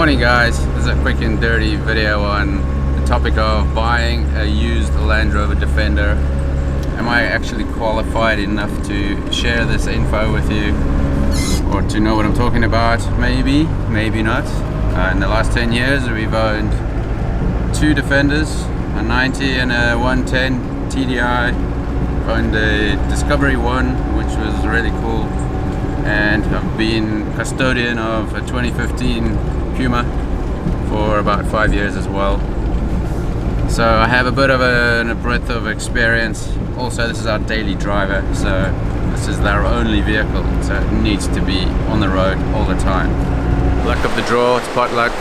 Morning guys, this is a quick and dirty video on the topic of buying a used Land Rover Defender. Am I actually qualified enough to share this info with you or to know what I'm talking about? Maybe, maybe not. In the last 10 years we've owned two Defenders, a 90 and a 110 TDI. Owned a Discovery One, which was really cool, and I've been custodian of a 2015 Puma for about 5 years as well. So I have a bit of a breadth of experience. Also, this is our daily driver, so this is our only vehicle, so it needs to be on the road all the time. Luck of the draw, it's pot luck.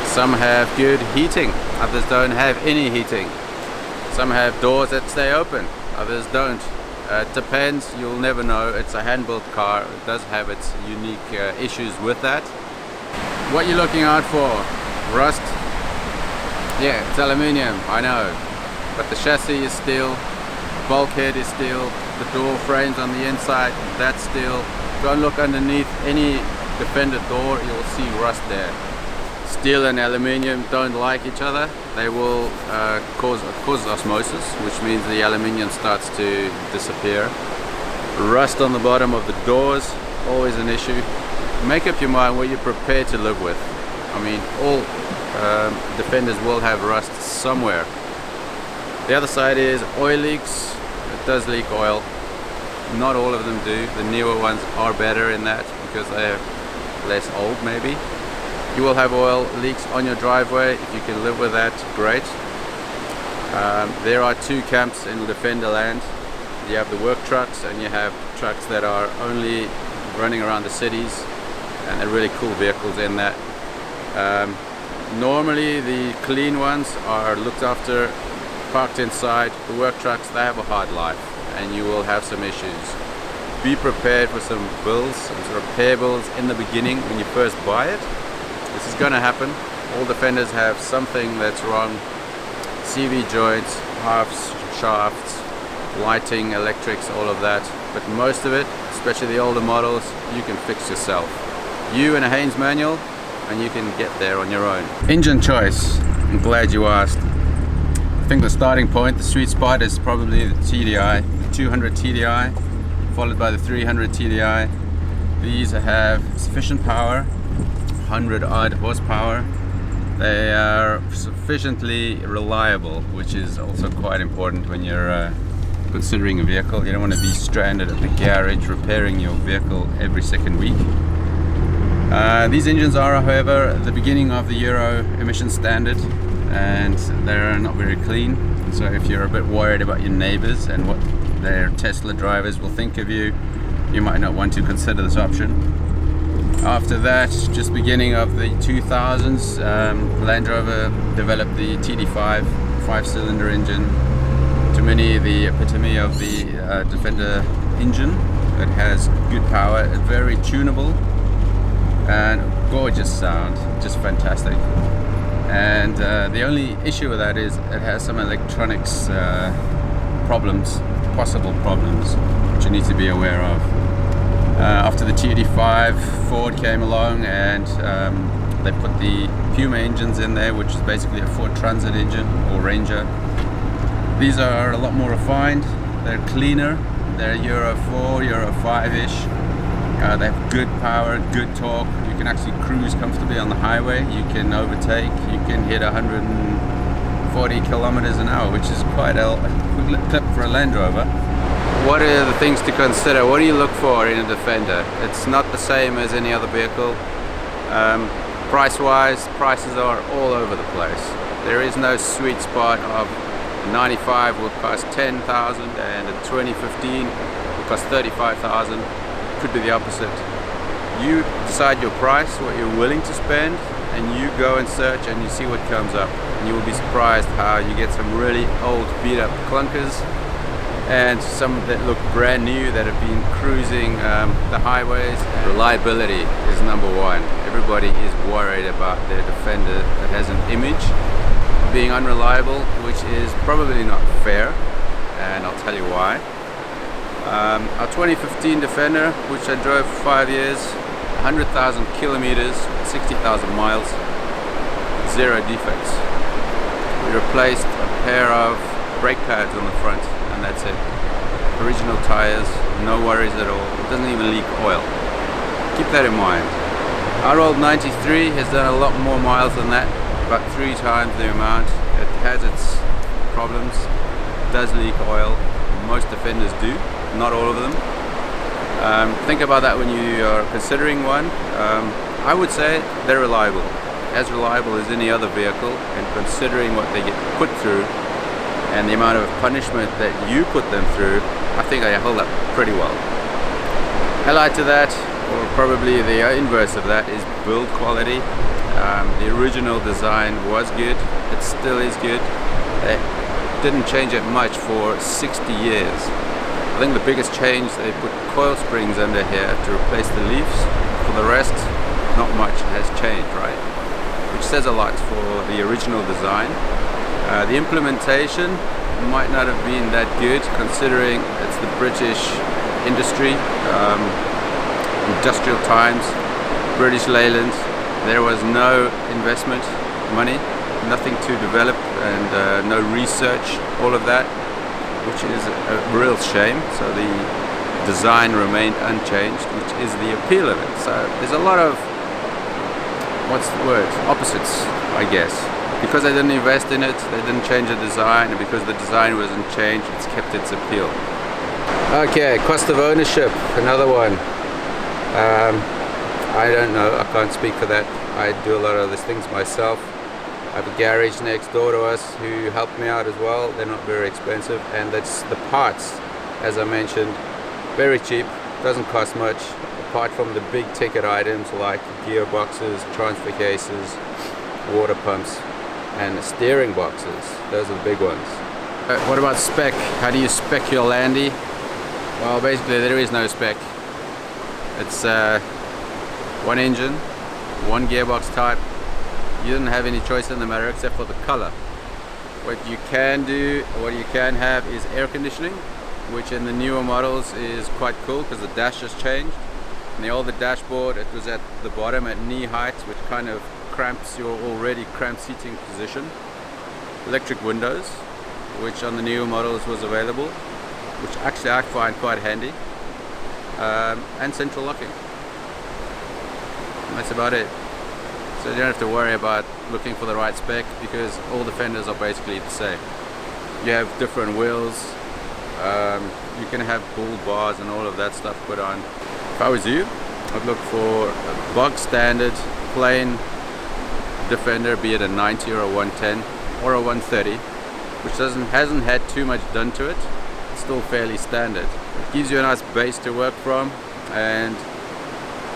Some have good heating, others don't have any heating. Some have doors that stay open, others don't. It depends, you'll never know. It's a hand-built car. It does have its unique issues with that. What you're looking out for? Rust? Yeah, it's aluminium, I know. But the chassis is steel, bulkhead is steel, the door frames on the inside, that's steel. Go and look underneath any Defender door, you'll see rust there. Steel and aluminium don't like each other. They will cause osmosis, which means the aluminium starts to disappear. Rust on the bottom of the doors, always an issue. Make up your mind what you're prepared to live with. I mean, all Defenders will have rust somewhere. The other side is oil leaks. It does leak oil. Not all of them do. The newer ones are better in that because they're less old maybe. You will have oil leaks on your driveway. If you can live with that, great. There are two camps in Defender land. You have the work trucks and you have trucks that are only running around the cities, and they're really cool vehicles in that. Normally the clean ones are looked after, parked inside. The work trucks, they have a hard life and you will have some issues. Be prepared for some bills, some repair bills in the beginning when you first buy it. This is going to happen. All Defenders have something that's wrong. CV joints, halves, shafts, lighting, electrics, all of that. But most of it, especially the older models, you can fix yourself. You and a Haynes manual, and you can get there on your own. Engine choice, I'm glad you asked. I think the starting point, the sweet spot, is probably the TDI, the 200 TDI, followed by the 300 TDI. These have sufficient power, 100 odd horsepower. They are sufficiently reliable, which is also quite important when you're considering a vehicle. You don't want to be stranded at the garage repairing your vehicle every second week. These engines are, however, at the beginning of the Euro emission standard, and they're not very clean. So if you're a bit worried about your neighbors and what their Tesla drivers will think of you, you might not want to consider this option. After that, just beginning of the 2000s, Land Rover developed the TD5 5-cylinder engine. To many, the epitome of the Defender engine. It has good power, very tunable, and gorgeous sound, just fantastic. And the only issue with that is it has some electronics problems, possible problems, which you need to be aware of. After the TD5, Ford came along and they put the Puma engines in there, which is basically a Ford Transit engine or Ranger. These are a lot more refined, they're cleaner, they're Euro 4, Euro 5-ish. They have good power, good torque. You can actually cruise comfortably on the highway. You can overtake, you can hit 140 kilometers an hour, which is quite a clip for a Land Rover. What are the things to consider? What do you look for in a Defender? It's not the same as any other vehicle. Price-wise, prices are all over the place. There is no sweet spot of 95 will cost 10,000 and a 2015 will cost 35,000. Could be the opposite. You decide your price, what you're willing to spend, and you go and search and you see what comes up. And you will be surprised how you get some really old beat up clunkers and some that look brand new that have been cruising the highways. Reliability is number one. Everybody is worried about their Defender that has an image of being unreliable, which is probably not fair, and I'll tell you why. Our 2015 Defender, which I drove for 5 years, 100,000 kilometers, 60,000 miles, 0 defects. We replaced a pair of brake pads on the front, and that's it. Original tires, no worries at all. It doesn't even leak oil. Keep that in mind. Our old 93 has done a lot more miles than that, about 3 times the amount. It has its problems. It does leak oil. Most Defenders do, not all of them. Think about that when you are considering one. I would say they're reliable as any other vehicle, and considering what they get put through and the amount of punishment that you put them through, I think they hold up pretty well. Allied to that, or probably the inverse of that, is build quality. The original design was good, it still is good. They didn't change it much for 60 years. I think the biggest change, they put coil springs under here to replace the leaves. For the rest, not much has changed, right? Which says a lot for the original design. The implementation might not have been that good, considering it's the British industry, industrial times, British Leyland. There was no investment money, nothing to develop, and no research, all of that, which is a real shame. So the design remained unchanged, which is the appeal of it. So there's a lot of, what's the word, opposites, I guess. Because they didn't invest in it, they didn't change the design, and because the design wasn't changed, it's kept its appeal. Okay, cost of ownership, another one. I don't know, I can't speak for that. I do a lot of these things myself. I have a garage next door to us who help me out as well. They're not very expensive, and that's the parts, as I mentioned, very cheap, doesn't cost much, apart from the big ticket items like gearboxes, transfer cases, water pumps, and steering boxes. Those are the big ones. What about spec? How do you spec your Landy? Well, basically there is no spec. It's one engine, one gearbox type. You didn't have any choice in the matter except for the color. What you can do, what you can have, is air conditioning, which in the newer models is quite cool because the dash has changed. In the older dashboard, it was at the bottom at knee height, which kind of cramps your already cramped seating position. Electric windows, which on the newer models was available, which actually I find quite handy, and central locking. And that's about it. So you don't have to worry about looking for the right spec, because all Defenders are basically the same. You have different wheels, you can have bull bars and all of that stuff put on. If I was you, I'd look for a bog standard plain Defender, be it a 90 or a 110 or a 130, which hasn't had too much done to it. It's still fairly standard. It gives you a nice base to work from, and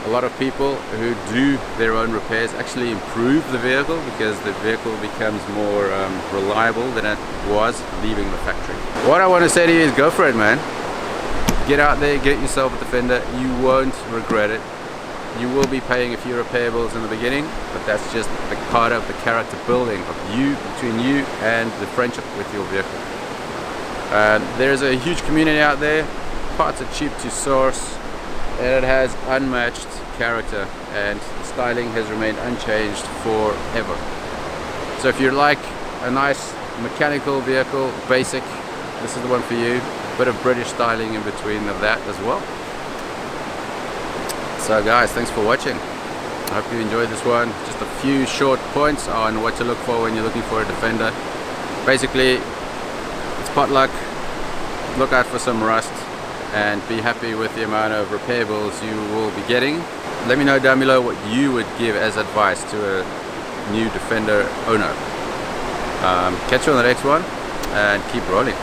a lot of people who do their own repairs actually improve the vehicle, because the vehicle becomes more reliable than it was leaving the factory. What I want to say to you is go for it, man. Get out there, get yourself a Defender. You won't regret it. You will be paying a few repair bills in the beginning, but that's just the part of the character building of you, between you and the friendship with your vehicle. There's a huge community out there. Parts are cheap to source, and it has unmatched character, and the styling has remained unchanged forever. So if you like a nice mechanical vehicle, basic, this is the one for you. Bit of British styling in between of that as well. So guys, thanks for watching. I hope you enjoyed this one. Just a few short points on what to look for when you're looking for a Defender. Basically, it's potluck. Look out for some rust, and be happy with the amount of repair bills you will be getting. Let me know down below what you would give as advice to a new Defender owner. Catch you on the next one, and keep rolling.